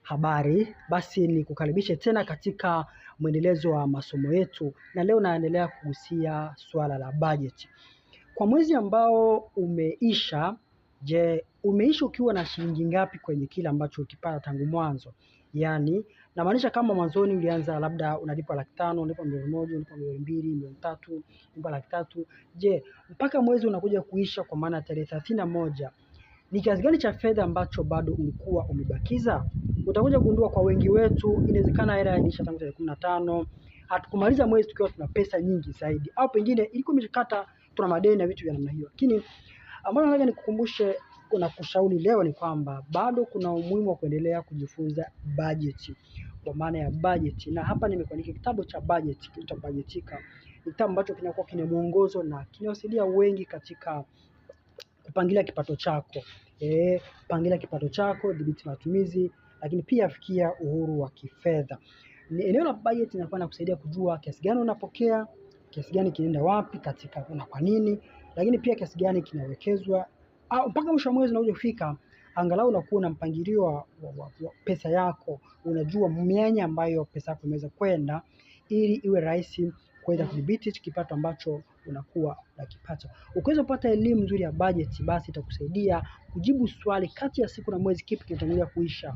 Habari, basi ni kukaribishe tena katika mwendelezo wa masomo yetu, na leo naendelea kugusia swala la bajeti. Kwa mwezi ambao umeisha, je, umeisha ukiwa na shilingi ngapi kwenye kile ambacho ukipata tangu mwanzo? Yaani, namaanisha kama mwanzoni ulianza labda unalipa 500,000, unalipa 1,000,000, unalipa 200,000, 300,000, unalipa 300,000. Je, mpaka mwezi unakuja kuisha kwa maana tarehe 31, ni kiasi gani cha fedha ambacho bado ulikuwa umebakiza? Utakuja kugundua kwa wengi wetu inawezekana hela iliisha tangu tarehe 15, hatukumaliza mwezi tukiwa tuna pesa nyingi zaidi, au pengine ilikuwa imeshakata, tuna madeni na vitu vya namna hiyo. Lakini ambayo nataka nikukumbushe na kushauri leo ni kwamba bado kuna umuhimu wa kuendelea kujifunza bajeti, kwa maana ya bajeti. Na hapa nimekuandikia kitabu cha bajeti, kitabu cha Budgetika. Ni kitabu ambacho kinakuwa kina mwongozo na kinawasaidia wengi katika kupangilia kipato chako. Pangilia kipato chako, dhibiti matumizi, lakini pia fikia uhuru wa kifedha. Eneo la budget linakuwa kusaidia kujua kiasi gani unapokea, kiasi gani kinaenda wapi katika na kwa nini, lakini pia kiasi gani kinawekezwa, au mpaka mwisho wa mwezi unapofika, angalau unakuwa na mpangilio wa pesa yako, unajua mianya ambayo pesa yako imeweza kwenda, ili iwe rahisi kuweza kudhibiti kipato ambacho unakuwa unakipata. Ukiweza kupata elimu nzuri ya budget, basi itakusaidia kujibu swali kati ya siku na mwezi kipi kinatangulia kuisha.